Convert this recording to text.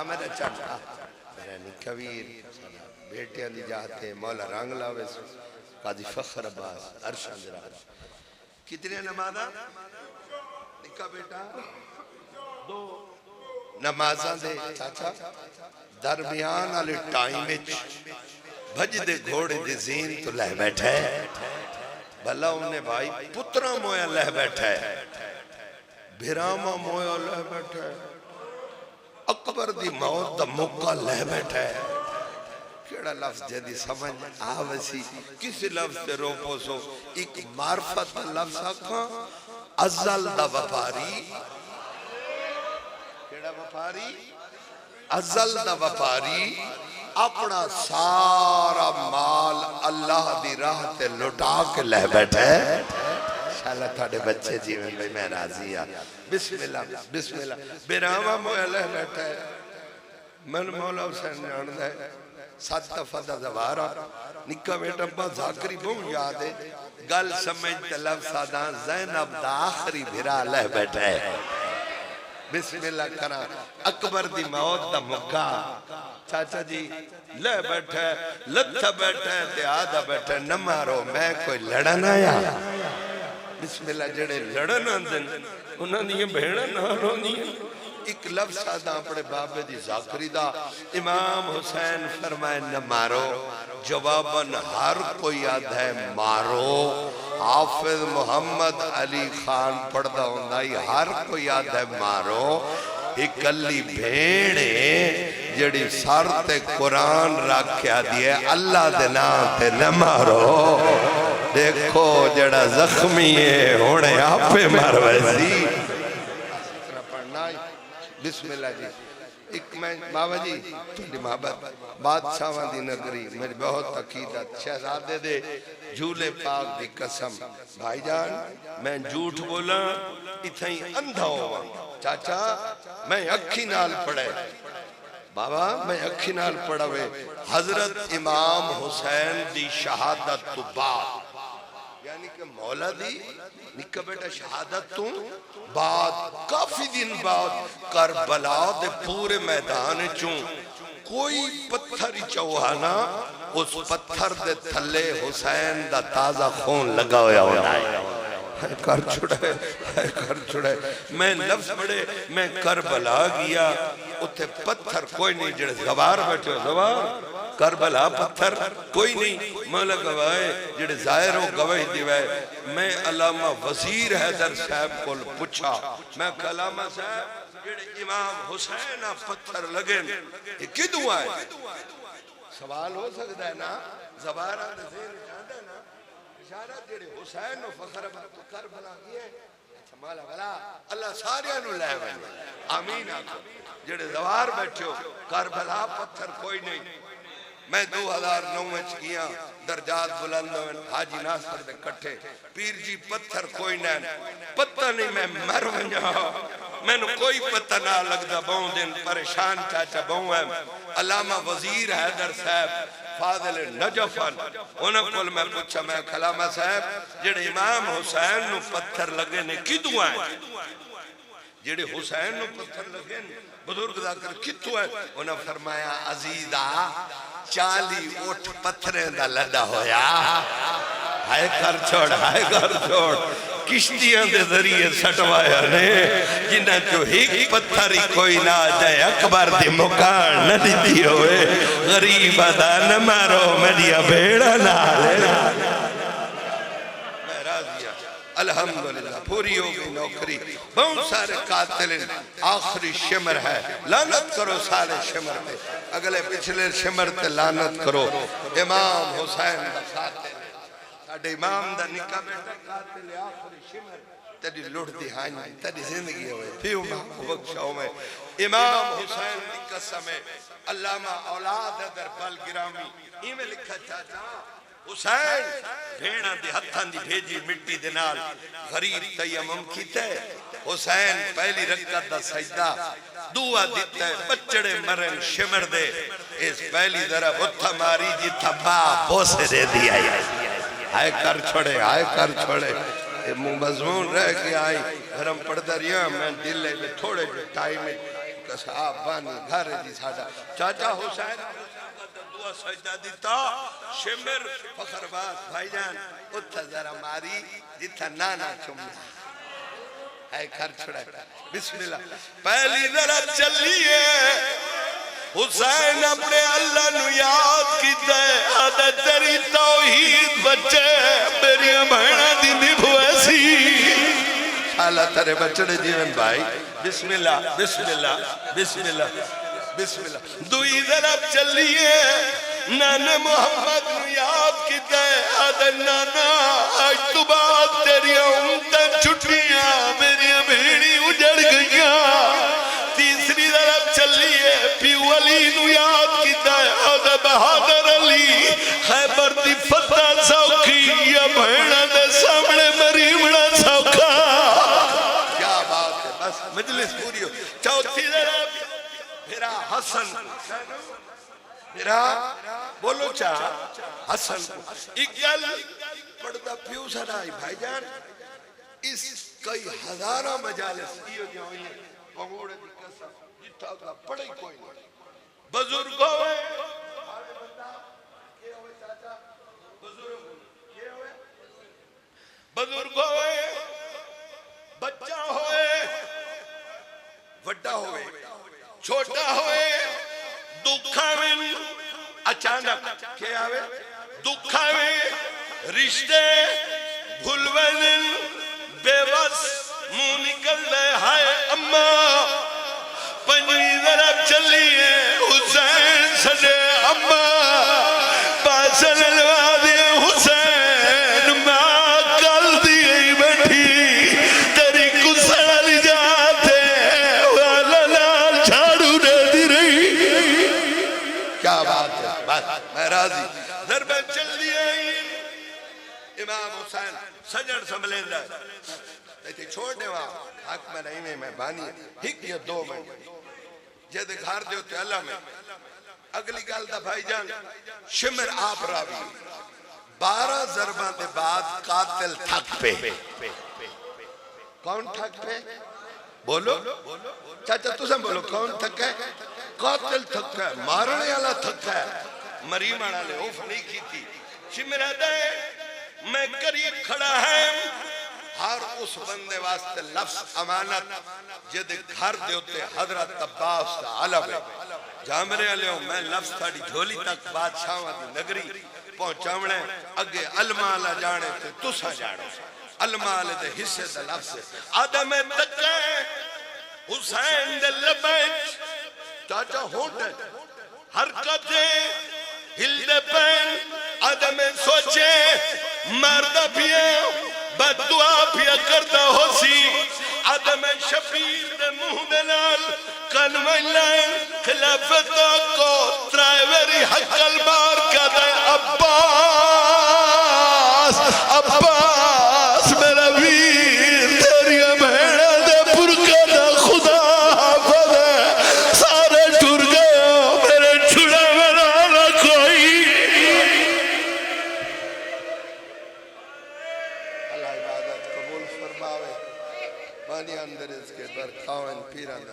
میرا چاچا میرا نکویر بیٹیاں دی جاتے مولا رنگ لاوے قاضی فخر عباس عرشان دراز کتنے نمازہ نکا بیٹا دو نمازاں دے چاچا درمیان آلے ٹائم بھج دے گھوڑے دے زین تو لہ بیٹھے بھلا انہیں بھائی پترہ مویا لہ بیٹھے بھراما مویا لہ بیٹھے اکبر دی موت دا موقع لہ بیٹھے کیڑا لفظ جدی سمجھ آوسی کسی لفظ سے روپو سو ایک معرفت لفظ آکھاں ازل دا وپاری کیڑا وپاری ازل دا وپاری اپنا سارا مال اللہ دی راہ تے لٹا کے لہ بیٹھے انشاءاللہ تھوڑے بچے جیون بھائی میں راضی آ بسم اللہ بسم اللہ بیراما مویا لہ بیٹھے من مولا حسین جان دے سات دفعہ دا زوارا نکا بیٹا با ذاکری بہم یاد ہے گل سمجھتے لفظ آدھان زینب دا آخری بھرا لہ بیٹھے بسم اللہ کرا اکبر دی موت دا مکہ چاچا جی لہ بیٹھے لتھا بیٹھے تے آدھا بیٹھے نمارو میں کوئی لڑن آیا بسم اللہ جڑے لڑن آندن انہاں دیئے بھیڑا نہ رو دیئے ایک لفظ آدھا اپنے بابے دی ذاکری دا امام حسین فرمائے نہ مارو جواباً ہر کوئی آدھا ہے مارو حافظ محمد علی خان پڑھدا ہوندائی ہر کوئی آدھا ہے مارو اکلی بھیڑے جڑی سر تے قرآن رکھیا دیئے اللہ دے نام تے نہ مارو دیکھو جڑا زخمی ہے ہونے آپ پہ مروزی بسم اللہ جی ایک میں بابا جی تھوڑی محبت بادشاہاں دی نگری میری بہت عقیدت شہزادے دے جھولے پاک دی قسم بھائی جان میں جھوٹ بولا اتھائی اندھا ہوا چاچا میں اکھی نال پڑھے بابا میں اکھی نال پڑھا ہوئے حضرت امام حسین دی شہادت تو بعد یعنی کہ مولا دی نکہ بیٹا شہادت تو بعد کافی دن بعد کربلا دے پورے میدان چون کوئی پتھر چوہانا اس پتھر دے تھلے حسین دا تازہ خون لگا ہویا ہونا ہے کر چھڑے میں لفظ پڑے میں کربلا گیا اتھے پتھر کوئی نہیں جڑے زوار بیٹھے ہو زوار کربلا پتھر کوئی نہیں مولا گواہے جڑے ظاہر ہو گواہی دیوائے میں علامہ وزیر حیدر صاحب کو پوچھا میں علامہ صاحب جڑے امام حسین پتھر لگے یہ کدوں آئے سوال ہو سکتا ہے نا زبارہ نظیر جاندہ نا اشارہ جڑے حسین و فخر کربلا کیے اچھا مولا بلا اللہ ساریاں نو لے بھائی آمین آکو جڑے زوار بیٹھے ہو کربلا پتھر کوئی نہیں میں 2009 میں چکیاں درجات بلند ہوئے حاجی ناصر دے کٹھے پیر جی پتھر کوئی نہیں پتہ نہیں میں مر ونجا میں نے کوئی پتہ نہ لگتا بہوں دن پریشان چاچا بہوں ہے علامہ وزیر حیدر صاحب فاضل نجفن انہوں کل میں پوچھا میں علامہ صاحب جڑے امام حسین نو پتھر لگے نے کدوں آئے جڑے حسین نو پتھر لگے نے بزرگ دا کر کتو ہے انہوں فرمایا عزیزہ 40 اوٹ پتھریں دا لڑا ہویا ہائے کر چھوڑ کشتیاں دے ذریعے سٹوایا نے جنہ جو ایک پتھری کوئی نہ جائے اکبر دی مکان نہ دیتی ہوئے غریب ادا نہ مارو میڈیا بیڑا نہ لینا میں راضی الحمدللہ پوری ہو گئی نوکری بہت سارے قاتل آخری شمر ہے لعنت کرو سارے شمر پہ اگلے پچھلے شمر تے لعنت کرو امام حسین دا قاتل ساڑھے امام دا نکاح بیٹا قاتل آخری شمر تیری لڑ دی ہائیں تیری زندگی ہوئے پیو محبوب بخشاؤ میں امام حسین دی قسم ہے علامہ اولاد در بل گرامی ایمیں لکھا چاہتا حسین بھیڑا دی ہتھان دی بھیجی مٹی دنال غریب تیمم کیتے حسین پہلی رکعت دا سجدہ دعا دیتا ہے بچڑے مرن شمر دے اس پہلی ذرا بتھا ماری جی تھا با بوسے دے دیا آئے کر چھوڑے مضمون رہ کے آئی گھرم پڑھتا رہا میں دلے میں تھوڑے جو ٹائم صاحب بانی گھر جی ساڑا چاچا حسین دعا سجدہ دیتا شمر فخر باز بھائی جان اتھا ذرا ماری جتھا نانا چمنا ہے گھر چھڑا بسم اللہ پہلی ذرا چلیے حسین اپنے اللہ نو یاد کی دے آدھے تیری توحید بچے میری بہنہ دی نبھو ایسی اللہ تیرے بچڑے جیون بھائی بسم اللہ بسم اللہ بسم اللہ بسم اللہ دوئی ذرا چلیے نانا محمد نو یاد کی دے آدھے نانا آج تو بعد تیری امتیں چھٹیاں میری بھیڑی اجڑ گئیاں تیسری ذرا چلیے پیو علی نو یاد کی دے آدھے بہادر علی خیبر دی فتح سوکھی یا بھیڑا دے سامنے مریمڑا سوکھا کیا بات ہے بس مجلس پوری ہو چوتھی ذرا میرا حسن میرا بولو چاہ حسن اقل پڑھتا پیو سرائی بھائی جان اس کئی ہزارہ مجالس کیوں جو ہوئی ہیں بھگوڑے دی قسم جتا کا پڑھے کوئی نہیں بزرگ ہوئے بزرگ ہوئے بچہ ہوئے وڈا ہوئے چھوٹا ہوئے دکھا میں اچانک کیا ہوئے دکھا میں رشتے بھولوے دل بے بس منہ نکل دے ہائے اماں پنجوی ذرا چلیے حسین سجے اماں پاسن الوادی حسین ماں کل دیئے بیٹھی تیری کسڑ جاتے والا لال چھاڑو دے دی رہی کیا بات ہے بس میں راضی ضربیں چل دیئے امام حسین سجڑ سنبھلیں جائے لیکن چھوڑنے وہاں حق میں نہیں میں بانی ہک یا دو میں جد گھار دے ہوتے اللہ میں اگلی گال دا بھائی جان شمر آپ راوی 12 ضربان دے بعد قاتل تھک پہ کون تھک پہ بولو چاچا تو سم بولو کون تھک ہے قاتل تھک ہے مارنے والا تھک ہے مریم آنا لے اوف نہیں کی تھی شمر دے میں قریب کھڑا ہے ہر اس بندے واسطے لفظ امانت جد گھر دے ہوتے حضرت عباس دا علم ہے جامرے علیہ میں لفظ تھاڑی جھولی تک بادشاہوں دی نگری پہنچاونے اگے علمالا جانے تھے تسا جانے علمالے دے حصے دا لفظ ہے آدم تکے حسین دے لبیچ چاچا ہوتے حرکتیں ہل دے پین آدم سوچے مردہ پیے بد دعا پیا کرتا ہو سی آدم شفیر دے منہ دلال کنویں لائن خلافتہ